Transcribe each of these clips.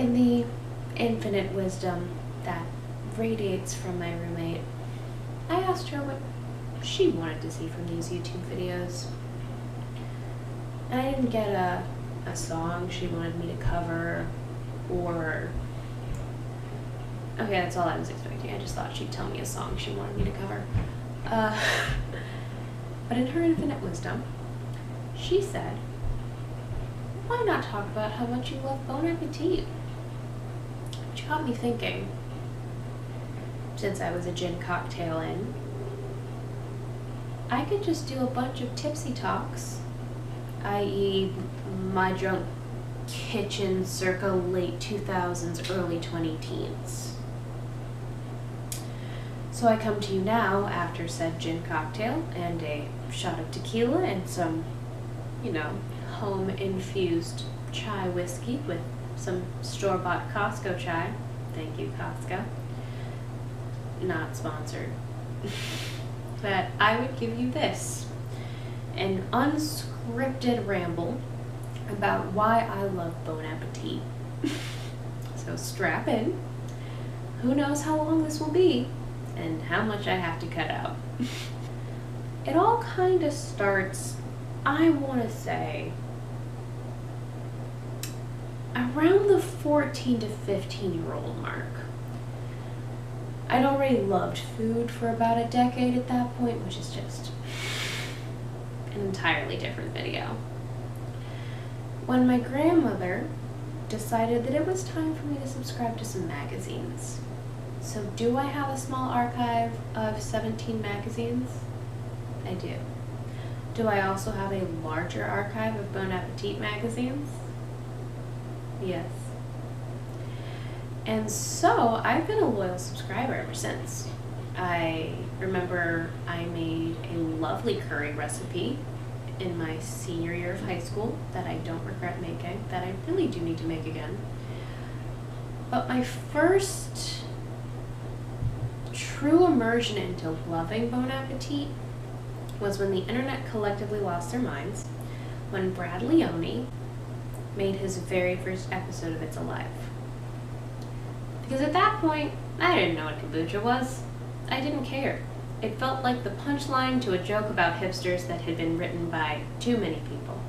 In the infinite wisdom that radiates from my roommate, I asked her what she wanted to see from these YouTube videos. And I didn't get a song she wanted me to cover, or... Okay, that's all I was expecting. I just thought she'd tell me a song she wanted me to cover. But in her infinite wisdom, she said, why not talk about how much you love Bon Appetit? Which got me thinking, since I was a gin cocktailing, I could just do a bunch of tipsy talks, i.e. my drunk kitchen circa late 2000s, early 20-teens. So I come to you now after said gin cocktail and a shot of tequila and some, home-infused chai whiskey with some store-bought Costco chai. Thank you, Costco. Not sponsored. But I would give you this, an unscripted ramble about why I love Bon Appetit. So strap in. Who knows how long this will be and how much I have to cut out. It all kind of starts, I want to say, around the 14 to 15-year-old mark. I'd already loved food for about a decade at that point, which is just an entirely different video. When my grandmother decided that it was time for me to subscribe to some magazines. So do I have a small archive of 17 magazines? I do. Do I also have a larger archive of Bon Appetit magazines? Yes. And so I've been a loyal subscriber ever since. I remember I made a lovely curry recipe in my senior year of high school that I don't regret making, that I really do need to make again. But my first true immersion into loving Bon Appetit was when the internet collectively lost their minds when Brad Leone made his very first episode of It's Alive. Because at that point, I didn't know what kombucha was. I didn't care. It felt like the punchline to a joke about hipsters that had been written by too many people.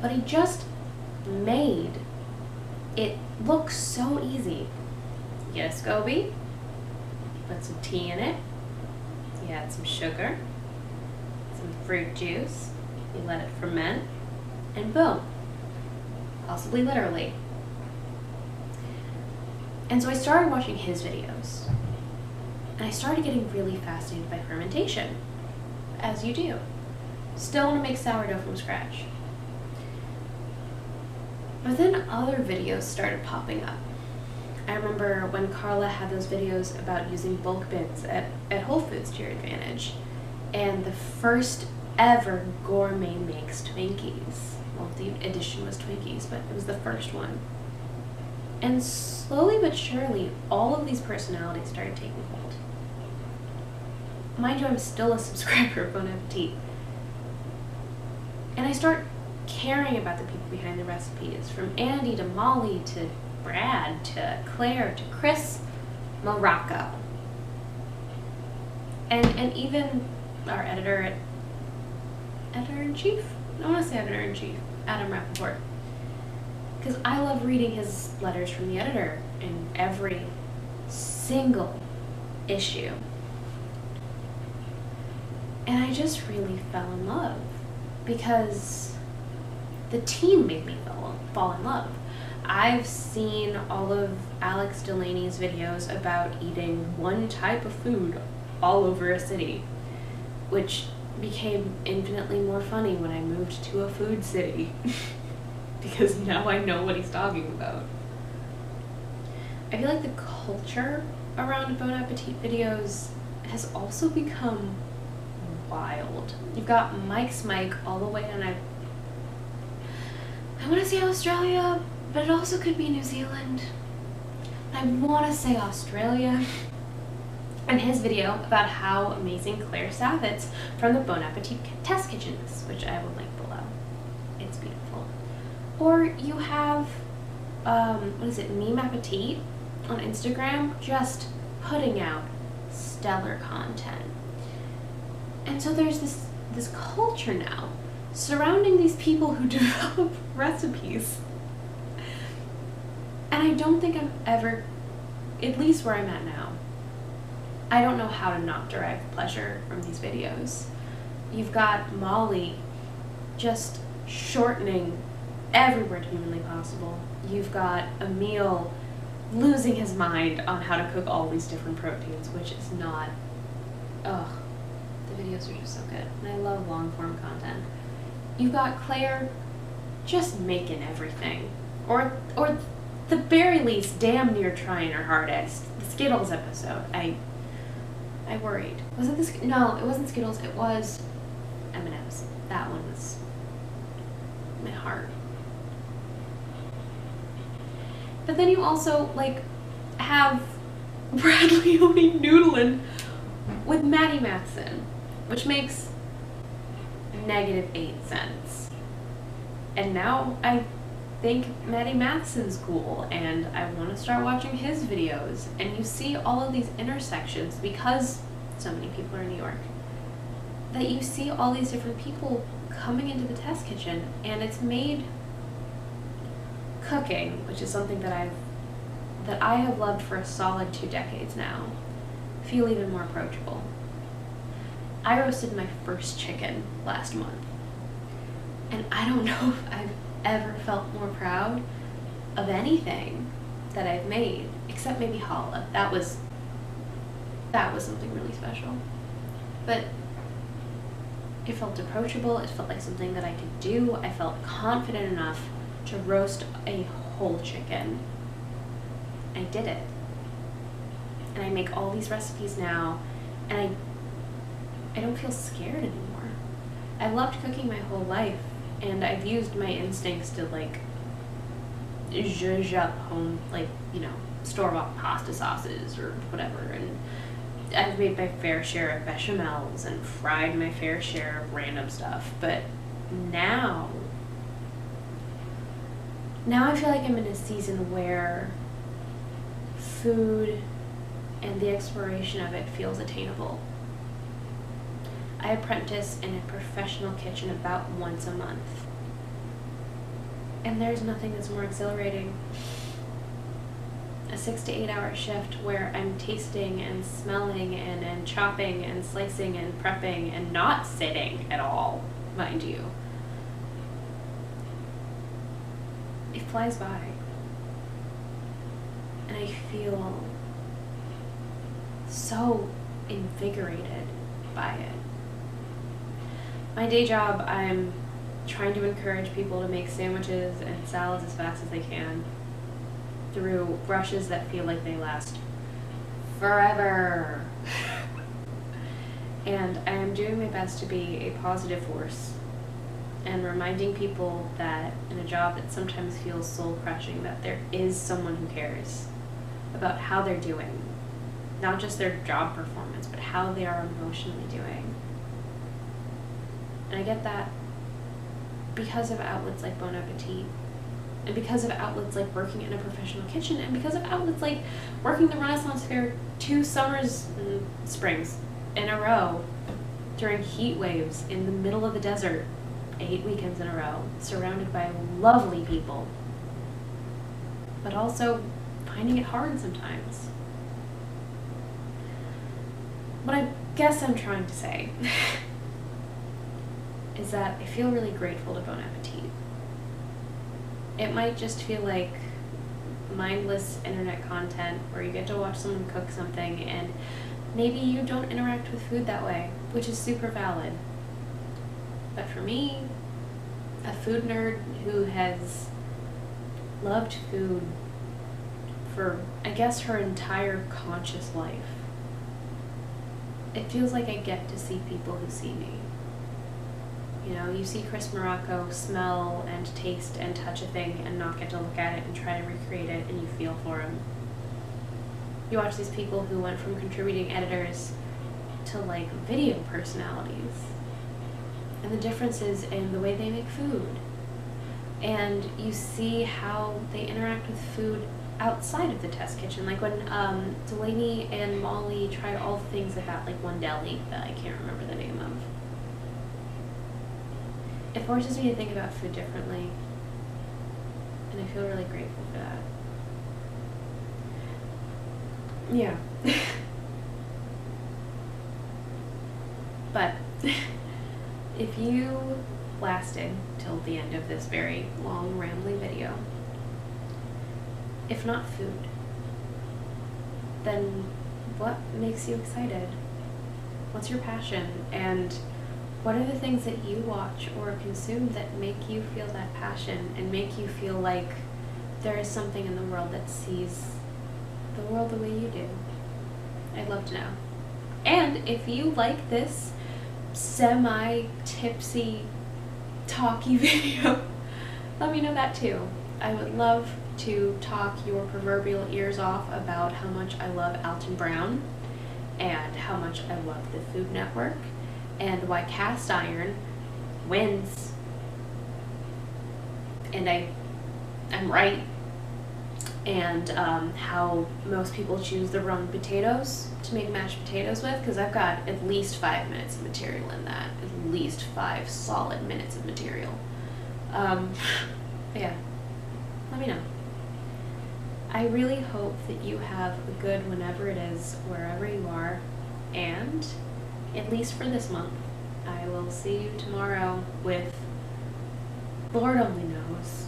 But he just made it look so easy. You get a SCOBY, put some tea in it, you add some sugar, some fruit juice, you let it ferment, and boom. Possibly literally. And so I started watching his videos, and I started getting really fascinated by fermentation, as you do. Still want to make sourdough from scratch. But then other videos started popping up. I remember when Carla had those videos about using bulk bins at Whole Foods to your advantage, and the first ever gourmet makes Twinkies. Well, the edition was Twinkies, but it was the first one. And slowly but surely, all of these personalities started taking hold. Mind you, I'm still a subscriber of Bon Appetit. And I start caring about the people behind the recipes, from Andy to Molly to Brad to Claire to Chris Morocco. And even our editor-in-chief? I want to say editor-in-chief, Adam Rappaport. Because I love reading his letters from the editor in every single issue. And I just really fell in love because the team made me fall in love. I've seen all of Alex Delaney's videos about eating one type of food all over a city, which became infinitely more funny when I moved to a food city. Because now I know what he's talking about. I feel like the culture around Bon Appetit videos has also become wild. You've got Mike's Mike all the way, and I want to say Australia, but it also could be New Zealand. I want to say Australia. And his video about how amazing Claire Savitz from the Bon Appetit test kitchen is, which I will link below. It's beautiful. Or you have, what is it, Meme Appetit on Instagram, just putting out stellar content. And so there's this culture now surrounding these people who develop recipes. And I don't think I'm ever, at least where I'm at now, I don't know how to not derive pleasure from these videos. You've got Molly just shortening every word humanly possible. You've got Emil losing his mind on how to cook all these different proteins, which is not, ugh, the videos are just so good. And I love long form content. You've got Claire just making everything. Or the very least, damn near trying her hardest. The Skittles episode, I worried. Was it this? No, it wasn't Skittles, it was M&M's. That one was my heart. But then you also, like, have Bradley only noodling with Maddie Matheson, which makes -8 cents. And now I think Maddie Matheson's cool, and I want to start watching his videos. And you see all of these intersections, because so many people are in New York, that you see all these different people coming into the test kitchen, and it's made cooking, which is something that I have loved for a solid 2 decades now, feel even more approachable. I roasted my first chicken last month, and I don't know if I've ever felt more proud of anything that I've made, except maybe challah. That was something really special. But it felt approachable, it felt like something that I could do. I felt confident enough to roast a whole chicken. I did it. And I make all these recipes now, and I don't feel scared anymore. I've loved cooking my whole life, and I've used my instincts to, like, zhuzh up home, like, you know, store-bought pasta sauces or whatever, and I've made my fair share of bechamels and fried my fair share of random stuff. But now I feel like I'm in a season where food and the exploration of it feels attainable. I apprentice in a professional kitchen about once a month, and there's nothing that's more exhilarating. A 6 to 8 hour shift where I'm tasting and smelling and chopping and slicing and prepping and not sitting at all, mind you. It flies by, and I feel so invigorated by it. My day job, I'm trying to encourage people to make sandwiches and salads as fast as they can through brushes that feel like they last forever. And I am doing my best to be a positive force and reminding people that in a job that sometimes feels soul-crushing, that there is someone who cares about how they're doing, not just their job performance, but how they are emotionally doing. And I get that because of outlets like Bon Appetit, and because of outlets like working in a professional kitchen, and because of outlets like working the Renaissance Fair 2 summers and springs in a row during heat waves in the middle of the desert, 8 weekends in a row, surrounded by lovely people, but also finding it hard sometimes. What I guess I'm trying to say is that I feel really grateful to Bon Appetit. It might just feel like mindless internet content where you get to watch someone cook something and maybe you don't interact with food that way, which is super valid. But for me, a food nerd who has loved food for, I guess, her entire conscious life, it feels like I get to see people who see me. You know, you see Chris Morocco smell and taste and touch a thing and not get to look at it and try to recreate it, and you feel for him. You watch these people who went from contributing editors to, like, video personalities, and the differences in the way they make food, and you see how they interact with food outside of the test kitchen. Like when Delaney and Molly try all the things at that like one deli that I can't remember the name of. It forces me to think about food differently, and I feel really grateful for that. Yeah. But if you lasted till the end of this very long, rambling video, if not food, then what makes you excited? What's your passion? And what are the things that you watch or consume that make you feel that passion and make you feel like there is something in the world that sees the world the way you do? I'd love to know. And if you like this semi-tipsy talky video, let me know that too. I would love to talk your proverbial ears off about how much I love Alton Brown and how much I love the Food Network and why cast iron wins. And I'm right. And how most people choose the wrong potatoes to make mashed potatoes with, because I've got at least 5 minutes of material in that. At least 5 solid minutes of material. Yeah, let me know. I really hope that you have a good whenever it is, wherever you are, and at least for this month, I will see you tomorrow with Lord only knows.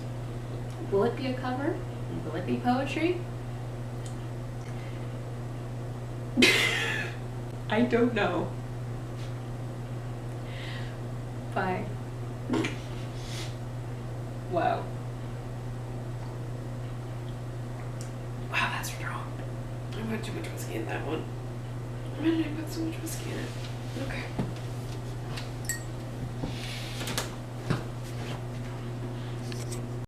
Will it be a cover? Will it be poetry? I don't know. Bye. Wow. Wow, that's strong. I put too much whiskey in that one. Why did I put so much whiskey in it? Okay.